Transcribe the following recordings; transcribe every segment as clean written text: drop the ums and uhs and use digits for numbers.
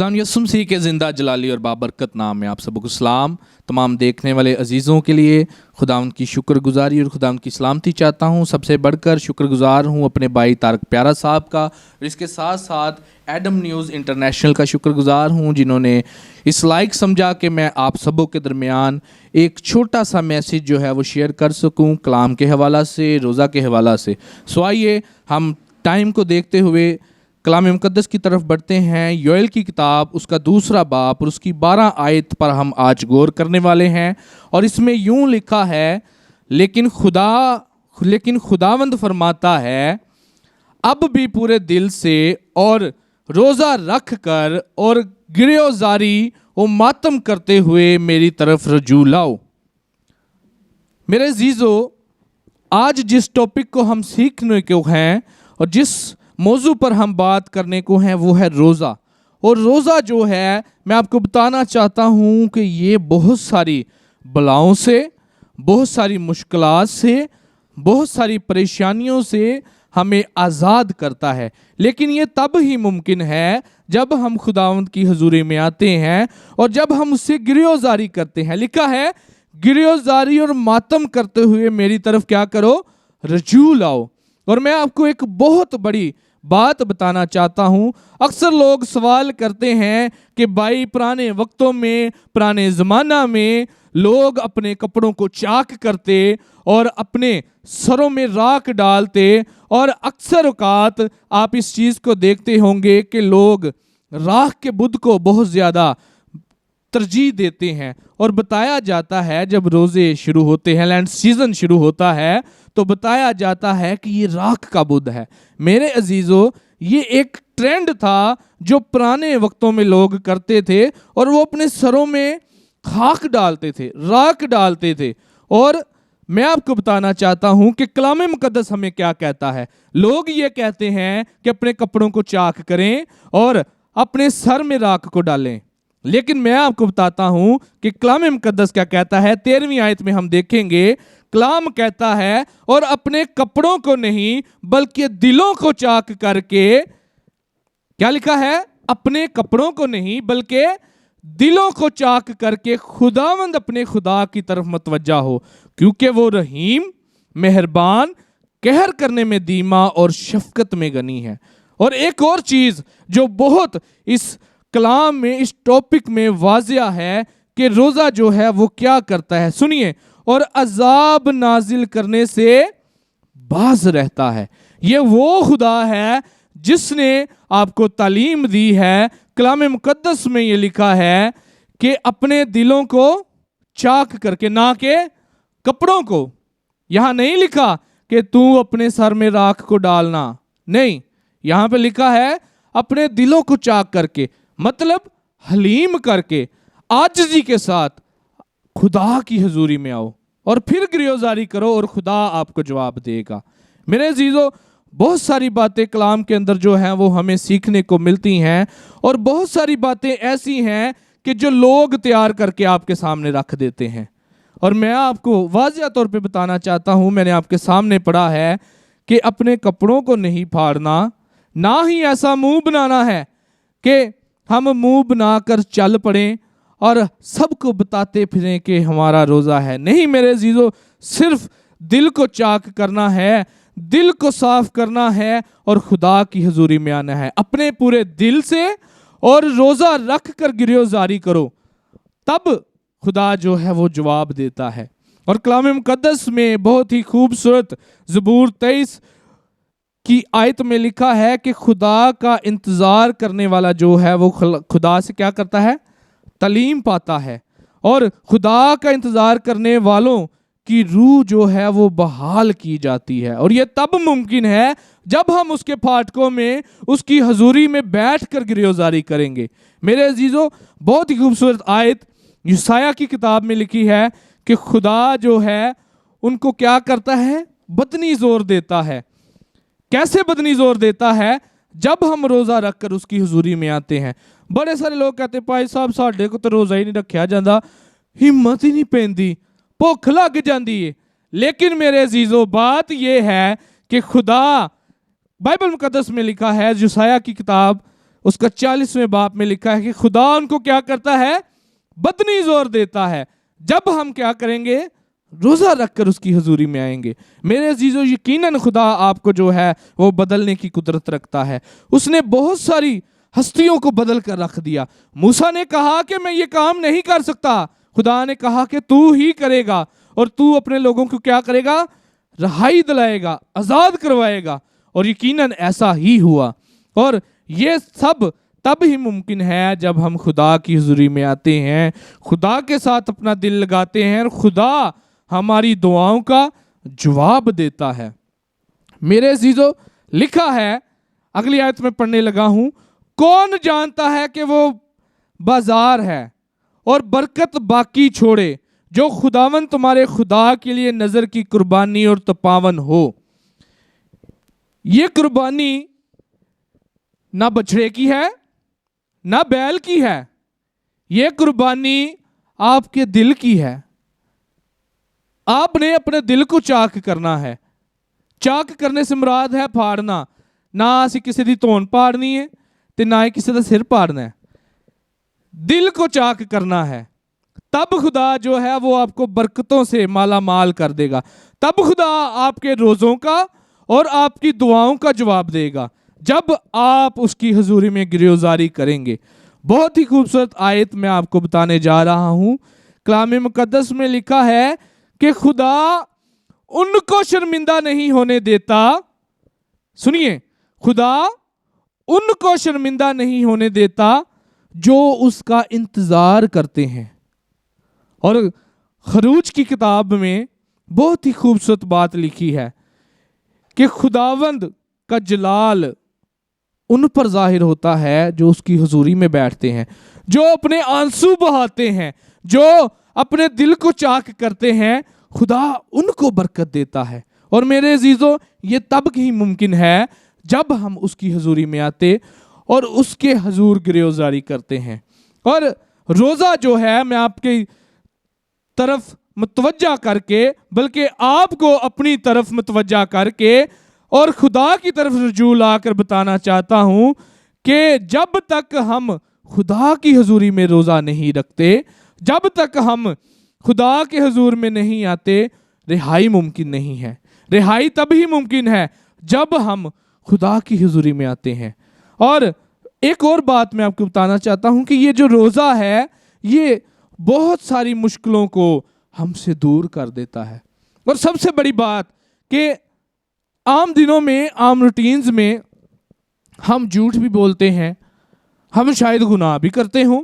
खुदावंद यसु मसीह के ज़िंदा जलाली और बाबरकत नाम में आप सबको सलाम। तमाम देखने वाले अजीज़ों के लिए खुदावंद की शुक्रगुजारी और खुदावंद की सलामती चाहता हूँ। सबसे बढ़कर शुक्रगुजार हूँ अपने भाई तारक प्यारा साहब का, और इसके साथ साथ एडम न्यूज़ इंटरनेशनल का शुक्रगुजार हूँ जिन्होंने इस लायक समझा कि मैं आप सबों के दरमियान एक छोटा सा मैसेज जो है वो शेयर कर सकूँ कलाम के हवाला से, रोज़ा के हवाला से। सो आइए हम टाइम को देखते हुए कलाम मुक़द्दस की तरफ बढ़ते हैं। योएल की किताब उसका 2 बाब और उसकी 12 आयत पर हम आज गौर करने वाले हैं। और इसमें यूं लिखा है, लेकिन खुदावंद फरमाता है, अब भी पूरे दिल से और रोज़ा रख कर और गिरयोजारी और मातम करते हुए मेरी तरफ रजू लाओ। मेरे अजीज़ों, आज जिस टॉपिक को हम सीखने को हैं और जिस मौजू पर हम बात करने को हैं वो है रोज़ा। और रोज़ा जो है, मैं आपको बताना चाहता हूँ कि ये बहुत सारी बलाओं से, बहुत सारी मुश्किलात से, बहुत सारी परेशानियों से हमें आज़ाद करता है। लेकिन ये तब ही मुमकिन है जब हम खुदावंद की हुजूरी में आते हैं और जब हम उससे गिरयोजारी करते हैं। लिखा है, गिरयोजारी और मातम करते हुए मेरी तरफ क्या करो, रजू लाओ। और मैं आपको एक बहुत बड़ी बात बताना चाहता हूँ। अक्सर लोग सवाल करते हैं कि भाई पुराने वक्तों में, पुराने ज़माना में लोग अपने कपड़ों को चाक करते और अपने सरों में राख डालते, और अक्सर औकात आप इस चीज़ को देखते होंगे कि लोग राख के बुत को बहुत ज़्यादा तरजीह देते हैं। और बताया जाता है जब रोज़े शुरू होते हैं, लैंड सीज़न शुरू होता है, तो बताया जाता है कि ये राख का बुत है। मेरे अजीज़ों, ये एक ट्रेंड था जो पुराने वक्तों में लोग करते थे, और वो अपने सरों में खाक डालते थे, राख डालते थे। और मैं आपको बताना चाहता हूं कि कलाम मुक़द्दस हमें क्या कहता है। लोग ये कहते हैं कि अपने कपड़ों को चाक करें और अपने सर में राख को डालें, लेकिन मैं आपको बताता हूं कि कलाम मुक़द्दस क्या कहता है। 13वीं आयत में हम देखेंगे, कलाम कहता है, और अपने कपड़ों को नहीं बल्कि दिलों को चाक करके, क्या लिखा है, अपने कपड़ों को नहीं बल्कि दिलों को चाक करके खुदावंद अपने खुदा की तरफ मतवज्जा हो, क्योंकि वो रहीम, मेहरबान, कहर करने में धीमा और शफकत में गनी है। और एक और चीज जो बहुत इस कलाम में, इस टॉपिक में वाजिया है कि रोज़ा जो है वो क्या करता है, सुनिए, और अजाब नाजिल करने से बाज रहता है। ये वो खुदा है जिसने आपको तालीम दी है। कलाम मुक़द्दस में ये लिखा है कि अपने दिलों को चाक करके, ना के कपड़ों को। यहां नहीं लिखा कि तू अपने सर में राख को डालना, नहीं, यहां पे लिखा है अपने दिलों को चाक करके, मतलब हलीम करके, आजिज़ी के साथ खुदा की हुजूरी में आओ और फिर गिरयोजारी करो और खुदा आपको जवाब देगा। मेरे अजीज़ों, बहुत सारी बातें कलाम के अंदर जो हैं वो हमें सीखने को मिलती हैं, और बहुत सारी बातें ऐसी हैं कि जो लोग तैयार करके आपके सामने रख देते हैं। और मैं आपको वाज़िया तौर पे बताना चाहता हूँ, मैंने आपके सामने पढ़ा है कि अपने कपड़ों को नहीं फाड़ना, ना ही ऐसा मुंह बनाना है कि हम मुंह बनाकर चल पड़ें और सबको बताते फिरें कि हमारा रोज़ा है। नहीं मेरे अजीज़ों, सिर्फ दिल को चाक करना है, दिल को साफ करना है और खुदा की हुजूरी में आना है अपने पूरे दिल से, और रोज़ा रख कर गिरयोजारी करो, तब खुदा जो है वो जवाब देता है। और कलाम मुक़द्दस में बहुत ही खूबसूरत ज़बूर 23 की आयत में लिखा है कि खुदा का इंतज़ार करने वाला जो है वो खुदा से क्या करता है, तालीम पाता है। और खुदा का इंतज़ार करने वालों की रूह जो है वो बहाल की जाती है। और ये तब मुमकिन है जब हम उसके फाटकों में, उसकी हजूरी में बैठ कर गिरयोजारी करेंगे। मेरे अजीज़ों, बहुत ही खूबसूरत आयत यशायाह की किताब में लिखी है कि खुदा जो है उनको क्या करता है, बदनी जोर देता है। कैसे बदनी जोर देता है? जब हम रोज़ा रख कर उसकी हुजूरी में आते हैं। बड़े सारे लोग कहते भाई साहब साढ़े को तो रोज़ा ही नहीं रखा जाता, हिम्मत ही नहीं पैंदी, भुख लग जाती है। लेकिन मेरे अजीज़ों, बात यह है कि खुदा, बाइबल मुक़द्दस में लिखा है, यशायाह की किताब उसका 40वें बाब में लिखा है कि खुदा उनको क्या करता है, बदनी जोर देता है जब हम क्या करेंगे, रोज़ा रखकर उसकी हजूरी में आएंगे। मेरे अजीजों, यकीनन खुदा आपको जो है वो बदलने की कुदरत रखता है। उसने बहुत सारी हस्तियों को बदल कर रख दिया। मूसा ने कहा कि मैं ये काम नहीं कर सकता, खुदा ने कहा कि तू ही करेगा, और तू अपने लोगों को क्या करेगा, रहाई दिलाएगा, आज़ाद करवाएगा। और यकीनन ऐसा ही हुआ। और ये सब तब ही मुमकिन है जब हम खुदा की हुजूरी में आते हैं, खुदा के साथ अपना दिल लगाते हैं, और खुदा हमारी दुआओं का जवाब देता है। मेरे अजीजों, लिखा है, अगली आयत में पढ़ने लगा हूं, कौन जानता है कि वो बाजार है और बरकत बाकी छोड़े जो खुदावन तुम्हारे खुदा के लिए नजर की कुर्बानी और तपावन हो। ये कुर्बानी ना बछड़े की है ना बैल की है, ये कुर्बानी आपके दिल की है। आपने अपने दिल को चाक करना है। चाक करने से मुराद है फाड़ना। ना ਅਸੀਂ ਕਿਸੇ ਦੀ ਧੌਣ ਪਾੜਨੀ ਹੈ ਤੇ ਨਾ ਹੀ ਕਿਸੇ ਦਾ ਸਿਰ ਪਾੜना है। दिल को चाक करना है, तब खुदा जो है वो आपको बरकतों से माला माल कर देगा। तब खुदा आपके रोज़ों का और आपकी दुआओं का जवाब देगा जब आप उसकी हुजूरी में गिरफ्तारी करेंगे। बहुत ही खूबसूरत आयत मैं आपको बताने जा रहा हूँ। कलाम मुकद्दस में लिखा है कि खुदा उनको शर्मिंदा नहीं होने देता। सुनिए, खुदा उनको शर्मिंदा नहीं होने देता जो उसका इंतजार करते हैं। और खरूज की किताब में बहुत ही खूबसूरत बात लिखी है कि खुदावंद का जलाल उन पर जाहिर होता है जो उसकी हुजूरी में बैठते हैं, जो अपने आंसू बहाते हैं, जो अपने दिल को चाक करते हैं। खुदा उनको बरकत देता है। और मेरे अजीजों, ये तब ही मुमकिन है जब हम उसकी हुजूरी में आते और उसके हुजूर गिरफ्तारी करते हैं। और रोज़ा जो है, मैं आपकी तरफ मुतवज्जा करके, बल्कि आपको अपनी तरफ मुतवज्जा करके और खुदा की तरफ रुजू लाकर बताना चाहता हूँ कि जब तक हम खुदा की हुजूरी में रोज़ा नहीं रखते, जब तक हम खुदा के हुजूर में नहीं आते, रिहाई मुमकिन नहीं है। रिहाई तब ही मुमकिन है जब हम खुदा की हुजूरी में आते हैं। और एक और बात मैं आपको बताना चाहता हूँ कि ये जो रोज़ा है, ये बहुत सारी मुश्किलों को हमसे दूर कर देता है। और सबसे बड़ी बात कि आम दिनों में, आम रूटीन्स में हम झूठ भी बोलते हैं, हम शायद गुनाह भी करते हों,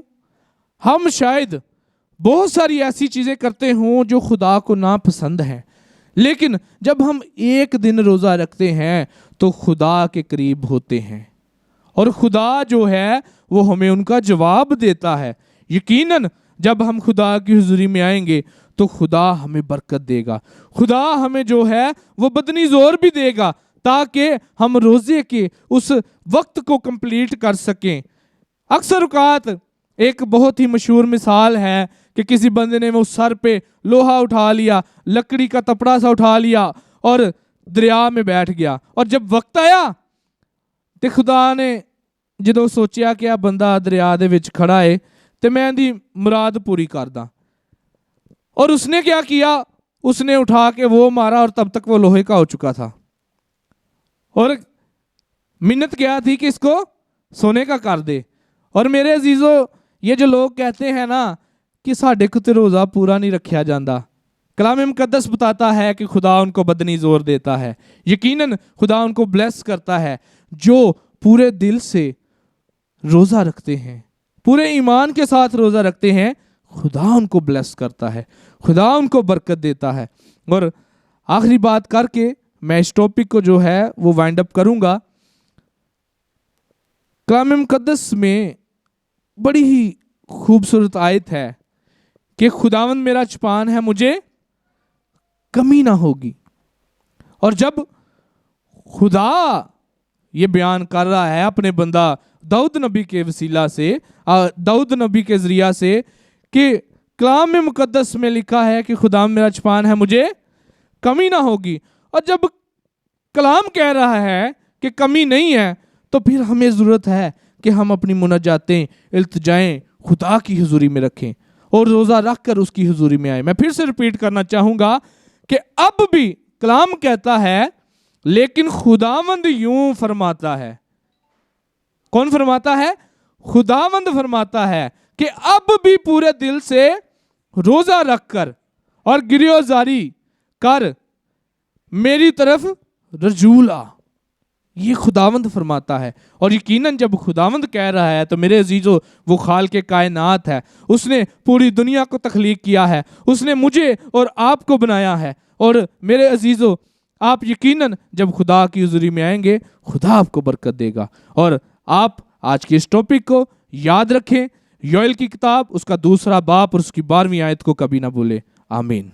हम शायद बहुत सारी ऐसी चीज़ें करते हों जो खुदा को नापसंद हैं। लेकिन जब हम एक दिन रोज़ा रखते हैं तो खुदा के करीब होते हैं, और खुदा जो है वो हमें उनका जवाब देता है। यकीनन जब हम खुदा की हुजूरी में आएंगे तो खुदा हमें बरकत देगा। खुदा हमें जो है वो बदनी जोर भी देगा ताकि हम रोज़े के उस वक्त को कंप्लीट कर सकें। अक्सर औकात एक बहुत ही मशहूर मिसाल है कि किसी बंदे ने वो सर पे लोहा उठा लिया, लकड़ी का तपड़ा सा उठा लिया और दरिया में बैठ गया। और जब वक्त आया तो खुदा ने ਜਦੋਂ ਸੋਚਿਆ ਕਿ ਆ ਬੰਦਾ ਦਰਿਆ ਦੇ ਵਿੱਚ ਖੜਾ ਹੈ ਤੇ मैं ਇਹਦੀ मुराद पूरी कर दा, और उसने क्या किया, उसने उठा के वो मारा और तब तक वो लोहे का हो चुका था। और मिन्नत क्या थी कि इसको सोने का कर दे। और मेरे अजीजों, ये जो लोग कहते हैं ना कि साढ़े को तो रोज़ा पूरा नहीं रखा जाता, कलाम मुकद्दस बताता है कि खुदा उनको बदनी जोर देता है। यकीनन खुदा उनको ब्लेस करता है जो पूरे दिल से रोज़ा रखते हैं, पूरे ईमान के साथ रोज़ा रखते हैं। खुदा उनको ब्लेस करता है, खुदा उनको बरकत देता है। और आखिरी बात करके मैं इस टॉपिक को जो है वो वाइंड अप करूँगा। कलाम मुकद्दस में बड़ी ही खूबसूरत आयत है कि खुदावंद मेरा चपान है, मुझे कमी ना होगी। और जब खुदा ये बयान कर रहा है अपने बंदा दाऊद नबी के वसीला से, दाऊद नबी के ज़रिया से, कि कलाम में मुकद्दस में लिखा है कि खुदा मेरा चपान है, मुझे कमी ना होगी। और जब कलाम कह रहा है कि कमी नहीं है, तो फिर हमें ज़रूरत है کہ ہم اپنی مناجاتیں التجائیں خدا کی حضوری میں رکھیں اور روزہ رکھ کر اس کی حضوری میں آئیں۔ میں پھر سے ریپیٹ کرنا چاہوں گا کہ اب بھی کلام کہتا ہے لیکن خداوند یوں فرماتا ہے۔ کون فرماتا ہے؟ خداوند فرماتا ہے کہ اب بھی پورے دل سے روزہ رکھ کر اور گریوزاری کر میری طرف رجوع آ۔ یہ خداوند فرماتا ہے، اور یقیناً جب خداوند کہہ رہا ہے تو میرے عزیزو وہ خالق کائنات ہے، اس نے پوری دنیا کو تخلیق کیا ہے، اس نے مجھے اور آپ کو بنایا ہے، اور میرے عزیزو آپ یقیناً جب خدا کی حضوری میں آئیں گے خدا آپ کو برکت دے گا۔ اور آپ آج کے اس ٹاپک کو یاد رکھیں، یوئیل کی کتاب اس کا 2 باب اور اس کی 12ویں آیت کو کبھی نہ بھولیں۔ آمین۔